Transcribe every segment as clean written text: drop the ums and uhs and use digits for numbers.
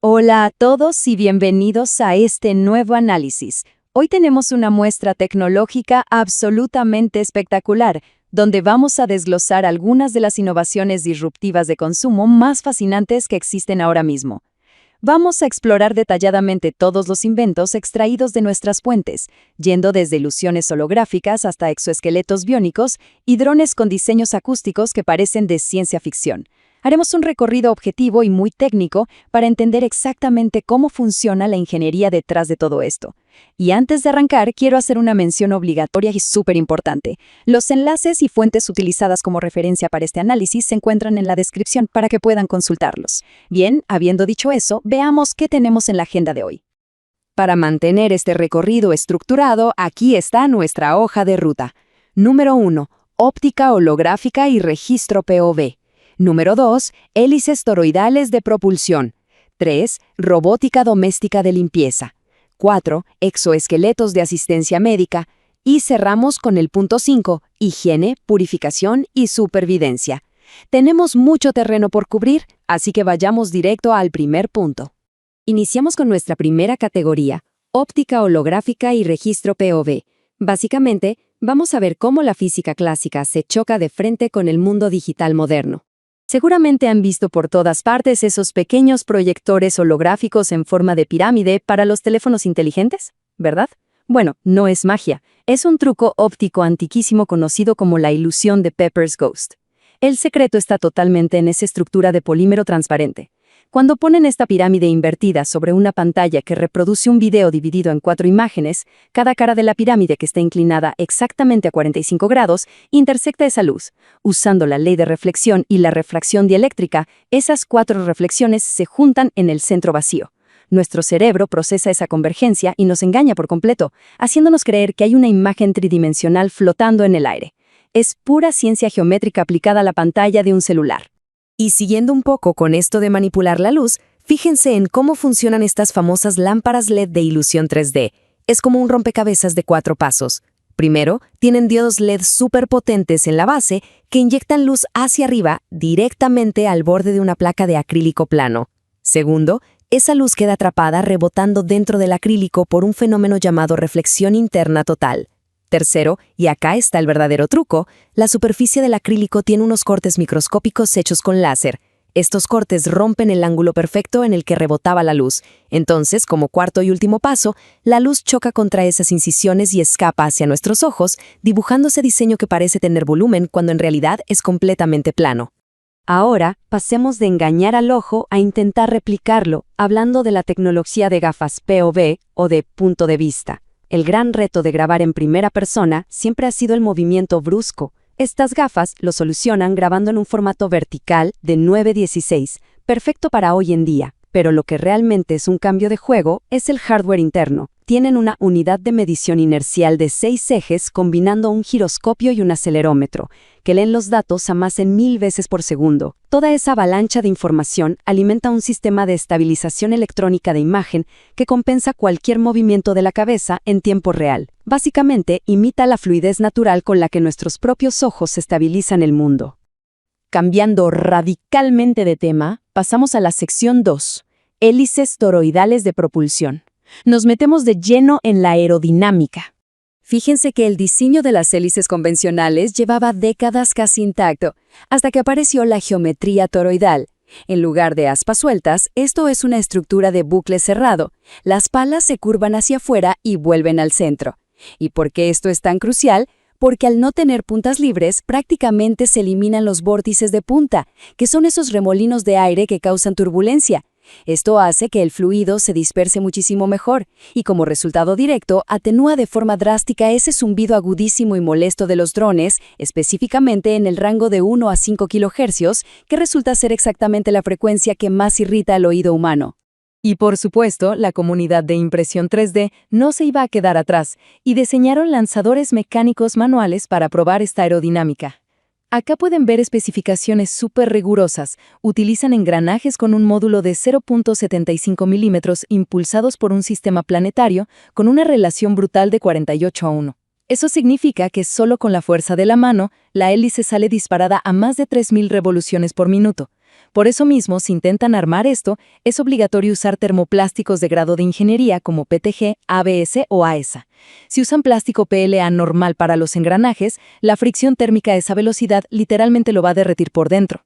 Hola a todos y bienvenidos a este nuevo análisis. Hoy tenemos una muestra tecnológica absolutamente espectacular, donde vamos a desglosar algunas de las innovaciones disruptivas de consumo más fascinantes que existen ahora mismo. Vamos a explorar detalladamente todos los inventos extraídos de nuestras fuentes, yendo desde ilusiones holográficas hasta exoesqueletos biónicos y drones con diseños acústicos que parecen de ciencia ficción. Haremos un recorrido objetivo y muy técnico para entender exactamente cómo funciona la ingeniería detrás de todo esto. Y antes de arrancar, quiero hacer una mención obligatoria y súper importante. Los enlaces y fuentes utilizadas como referencia para este análisis se encuentran en la descripción para que puedan consultarlos. Bien, habiendo dicho eso, veamos qué tenemos en la agenda de hoy. Para mantener este recorrido estructurado, aquí está nuestra hoja de ruta. Número 1. Óptica holográfica y registro POV. Número 2. Hélices toroidales de propulsión. 3. Robótica doméstica de limpieza. 4. Exoesqueletos de asistencia médica. Y cerramos con el punto 5. Higiene, purificación y supervivencia. Tenemos mucho terreno por cubrir, así que vayamos directo al primer punto. Iniciamos con nuestra primera categoría, óptica holográfica y registro POV. Básicamente, vamos a ver cómo la física clásica se choca de frente con el mundo digital moderno. Seguramente han visto por todas partes esos pequeños proyectores holográficos en forma de pirámide para los teléfonos inteligentes, ¿verdad? Bueno, no es magia, es un truco óptico antiquísimo conocido como la ilusión de Pepper's Ghost. El secreto está totalmente en esa estructura de polímero transparente. Cuando ponen esta pirámide invertida sobre una pantalla que reproduce un video dividido en 4 imágenes, cada cara de la pirámide que está inclinada exactamente a 45 grados intersecta esa luz. Usando la ley de reflexión y la refracción dieléctrica, esas 4 reflexiones se juntan en el centro vacío. Nuestro cerebro procesa esa convergencia y nos engaña por completo, haciéndonos creer que hay una imagen tridimensional flotando en el aire. Es pura ciencia geométrica aplicada a la pantalla de un celular. Y siguiendo un poco con esto de manipular la luz, fíjense en cómo funcionan estas famosas lámparas LED de ilusión 3D. Es como un rompecabezas de 4 pasos. Primero, tienen diodos LED superpotentes en la base que inyectan luz hacia arriba directamente al borde de una placa de acrílico plano. Segundo, esa luz queda atrapada rebotando dentro del acrílico por un fenómeno llamado reflexión interna total. Tercero, y acá está el verdadero truco, la superficie del acrílico tiene unos cortes microscópicos hechos con láser. Estos cortes rompen el ángulo perfecto en el que rebotaba la luz. Entonces, como cuarto y último paso, la luz choca contra esas incisiones y escapa hacia nuestros ojos, dibujando ese diseño que parece tener volumen cuando en realidad es completamente plano. Ahora, pasemos de engañar al ojo a intentar replicarlo, hablando de la tecnología de gafas POV o de punto de vista. El gran reto de grabar en primera persona siempre ha sido el movimiento brusco. Estas gafas lo solucionan grabando en un formato vertical de 9:16, perfecto para hoy en día. Pero lo que realmente es un cambio de juego es el hardware interno. Tienen una unidad de medición inercial de 6 ejes combinando un giroscopio y un acelerómetro, que leen los datos a más de 1000 veces por segundo. Toda esa avalancha de información alimenta un sistema de estabilización electrónica de imagen que compensa cualquier movimiento de la cabeza en tiempo real. Básicamente, imita la fluidez natural con la que nuestros propios ojos estabilizan el mundo. Cambiando radicalmente de tema, pasamos a la sección 2, hélices toroidales de propulsión. Nos metemos de lleno en la aerodinámica. Fíjense que el diseño de las hélices convencionales llevaba décadas casi intacto, hasta que apareció la geometría toroidal. En lugar de aspas sueltas, esto es una estructura de bucle cerrado. Las palas se curvan hacia afuera y vuelven al centro. ¿Y por qué esto es tan crucial? Porque al no tener puntas libres, prácticamente se eliminan los vórtices de punta, que son esos remolinos de aire que causan turbulencia. Esto hace que el fluido se disperse muchísimo mejor y como resultado directo atenúa de forma drástica ese zumbido agudísimo y molesto de los drones, específicamente en el rango de 1 a 5 kHz, que resulta ser exactamente la frecuencia que más irrita al oído humano. Y por supuesto, la comunidad de impresión 3D no se iba a quedar atrás y diseñaron lanzadores mecánicos manuales para probar esta aerodinámica. Acá pueden ver especificaciones súper rigurosas. Utilizan engranajes con un módulo de 0.75 milímetros impulsados por un sistema planetario con una relación brutal de 48:1. Eso significa que solo con la fuerza de la mano, la hélice sale disparada a más de 3000 revoluciones por minuto. Por eso mismo, si intentan armar esto, es obligatorio usar termoplásticos de grado de ingeniería como PTG, ABS o AESA. Si usan plástico PLA normal para los engranajes, la fricción térmica a esa velocidad literalmente lo va a derretir por dentro.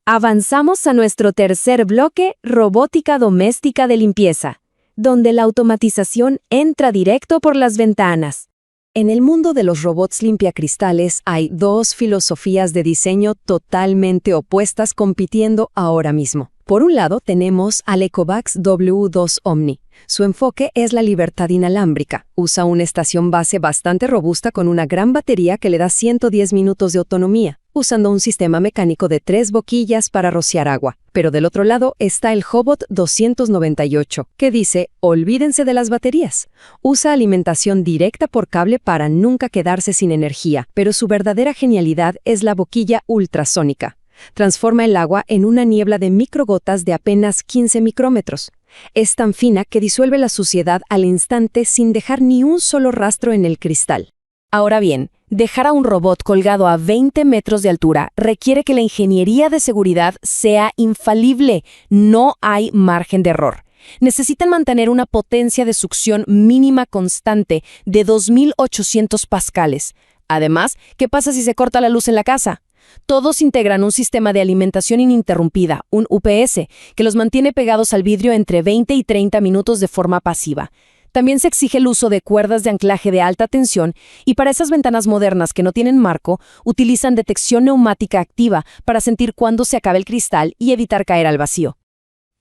Avanzamos a nuestro tercer bloque, robótica doméstica de limpieza, donde la automatización entra directo por las ventanas. En el mundo de los robots limpiacristales hay dos filosofías de diseño totalmente opuestas compitiendo ahora mismo. Por un lado tenemos al Ecovacs W2 Omni. Su enfoque es la libertad inalámbrica. Usa una estación base bastante robusta con una gran batería que le da 110 minutos de autonomía, usando un sistema mecánico de 3 boquillas para rociar agua. Pero del otro lado está el Hobot 298, que dice, olvídense de las baterías. Usa alimentación directa por cable para nunca quedarse sin energía, pero su verdadera genialidad es la boquilla ultrasónica. Transforma el agua en una niebla de microgotas de apenas 15 micrómetros. Es tan fina que disuelve la suciedad al instante sin dejar ni un solo rastro en el cristal. Ahora bien, dejar a un robot colgado a 20 metros de altura requiere que la ingeniería de seguridad sea infalible. No hay margen de error. Necesitan mantener una potencia de succión mínima constante de 2.800 pascales. Además, ¿qué pasa si se corta la luz en la casa? Todos integran un sistema de alimentación ininterrumpida, un UPS, que los mantiene pegados al vidrio entre 20 y 30 minutos de forma pasiva. También se exige el uso de cuerdas de anclaje de alta tensión y para esas ventanas modernas que no tienen marco, utilizan detección neumática activa para sentir cuándo se acaba el cristal y evitar caer al vacío.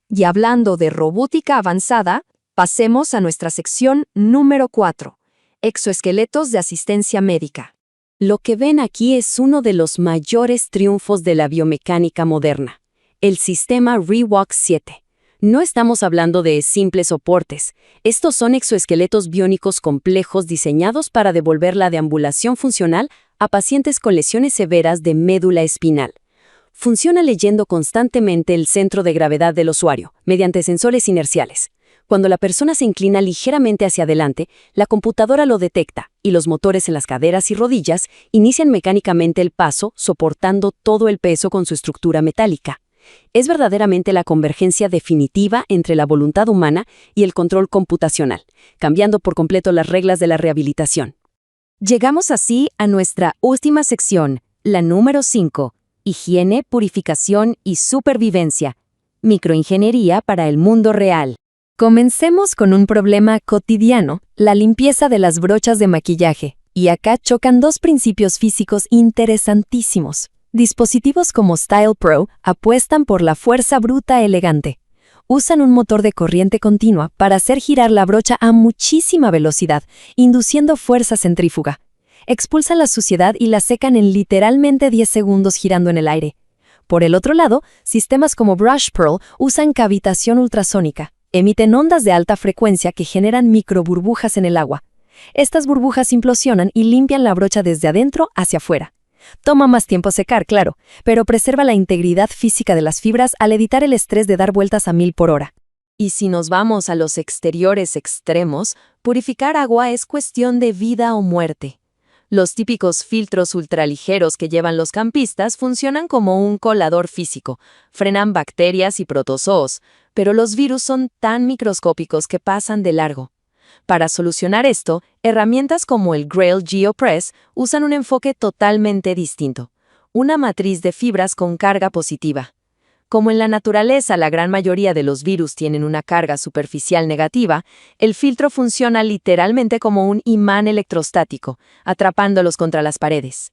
Y hablando de robótica avanzada, pasemos a nuestra sección número 4, exoesqueletos de asistencia médica. Lo que ven aquí es uno de los mayores triunfos de la biomecánica moderna, el sistema ReWalk 7. No estamos hablando de simples soportes. Estos son exoesqueletos biónicos complejos diseñados para devolver la deambulación funcional a pacientes con lesiones severas de médula espinal. Funciona leyendo constantemente el centro de gravedad del usuario, mediante sensores inerciales. Cuando la persona se inclina ligeramente hacia adelante, la computadora lo detecta y los motores en las caderas y rodillas inician mecánicamente el paso, soportando todo el peso con su estructura metálica. Es verdaderamente la convergencia definitiva entre la voluntad humana y el control computacional, cambiando por completo las reglas de la rehabilitación. Llegamos así a nuestra última sección, la número 5, higiene, purificación y supervivencia, microingeniería para el mundo real. Comencemos con un problema cotidiano, la limpieza de las brochas de maquillaje. Y acá chocan dos principios físicos interesantísimos. Dispositivos como Style Pro apuestan por la fuerza bruta elegante. Usan un motor de corriente continua para hacer girar la brocha a muchísima velocidad, induciendo fuerza centrífuga. Expulsan la suciedad y la secan en literalmente 10 segundos girando en el aire. Por el otro lado, sistemas como Brush Pearl usan cavitación ultrasónica. Emiten ondas de alta frecuencia que generan microburbujas en el agua. Estas burbujas implosionan y limpian la brocha desde adentro hacia afuera. Toma más tiempo secar, claro, pero preserva la integridad física de las fibras al evitar el estrés de dar vueltas a 1000 por hora. Y si nos vamos a los exteriores extremos, purificar agua es cuestión de vida o muerte. Los típicos filtros ultraligeros que llevan los campistas funcionan como un colador físico, frenan bacterias y protozoos, pero los virus son tan microscópicos que pasan de largo. Para solucionar esto, herramientas como el Grail GeoPress usan un enfoque totalmente distinto, una matriz de fibras con carga positiva. Como en la naturaleza la gran mayoría de los virus tienen una carga superficial negativa, el filtro funciona literalmente como un imán electrostático, atrapándolos contra las paredes.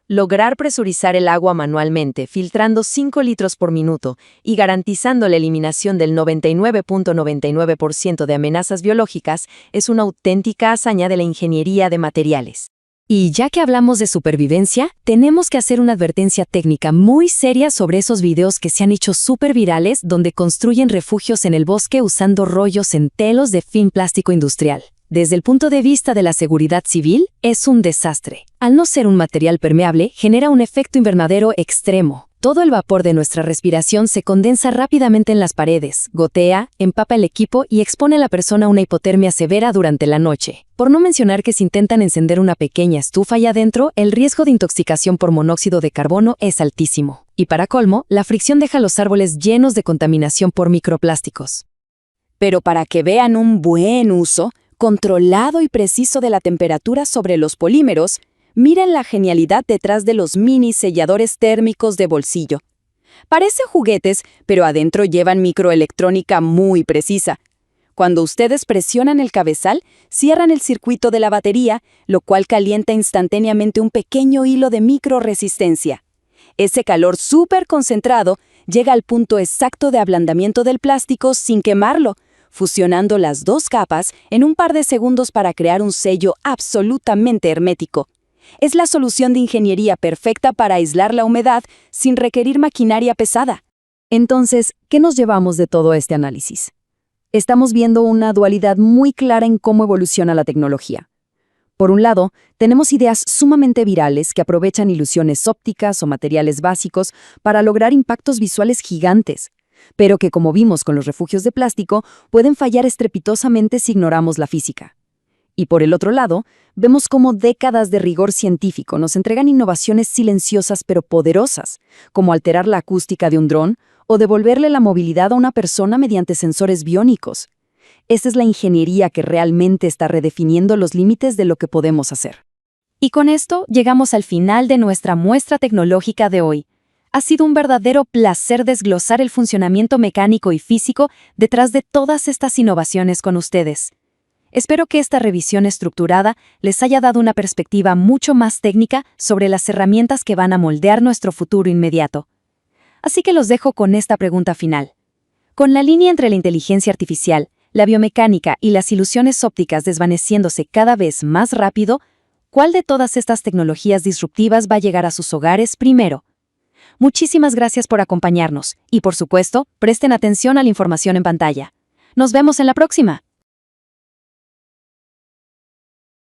Lograr presurizar el agua manualmente, filtrando 5 litros por minuto y garantizando la eliminación del 99.99% de amenazas biológicas es una auténtica hazaña de la ingeniería de materiales. Y ya que hablamos de supervivencia, tenemos que hacer una advertencia técnica muy seria sobre esos videos que se han hecho súper virales donde construyen refugios en el bosque usando rollos enteros de film plástico industrial. Desde el punto de vista de la seguridad civil, es un desastre. Al no ser un material permeable, genera un efecto invernadero extremo. Todo el vapor de nuestra respiración se condensa rápidamente en las paredes, gotea, empapa el equipo y expone a la persona a una hipotermia severa durante la noche. Por no mencionar que si intentan encender una pequeña estufa allá adentro, el riesgo de intoxicación por monóxido de carbono es altísimo. Y para colmo, la fricción deja los árboles llenos de contaminación por microplásticos. Pero para que vean un buen uso, controlado y preciso de la temperatura sobre los polímeros, miren la genialidad detrás de los mini selladores térmicos de bolsillo. Parecen juguetes, pero adentro llevan microelectrónica muy precisa. Cuando ustedes presionan el cabezal, cierran el circuito de la batería, lo cual calienta instantáneamente un pequeño hilo de microresistencia. Ese calor súper concentrado llega al punto exacto de ablandamiento del plástico sin quemarlo, fusionando las dos capas en un par de segundos para crear un sello absolutamente hermético. Es la solución de ingeniería perfecta para aislar la humedad sin requerir maquinaria pesada. Entonces, ¿qué nos llevamos de todo este análisis? Estamos viendo una dualidad muy clara en cómo evoluciona la tecnología. Por un lado, tenemos ideas sumamente virales que aprovechan ilusiones ópticas o materiales básicos para lograr impactos visuales gigantes, pero que, como vimos con los refugios de plástico, pueden fallar estrepitosamente si ignoramos la física. Y por el otro lado, vemos cómo décadas de rigor científico nos entregan innovaciones silenciosas pero poderosas, como alterar la acústica de un dron o devolverle la movilidad a una persona mediante sensores biónicos. Esta es la ingeniería que realmente está redefiniendo los límites de lo que podemos hacer. Y con esto llegamos al final de nuestra muestra tecnológica de hoy. Ha sido un verdadero placer desglosar el funcionamiento mecánico y físico detrás de todas estas innovaciones con ustedes. Espero que esta revisión estructurada les haya dado una perspectiva mucho más técnica sobre las herramientas que van a moldear nuestro futuro inmediato. Así que los dejo con esta pregunta final. Con la línea entre la inteligencia artificial, la biomecánica y las ilusiones ópticas desvaneciéndose cada vez más rápido, ¿cuál de todas estas tecnologías disruptivas va a llegar a sus hogares primero? Muchísimas gracias por acompañarnos y, por supuesto, presten atención a la información en pantalla. Nos vemos en la próxima.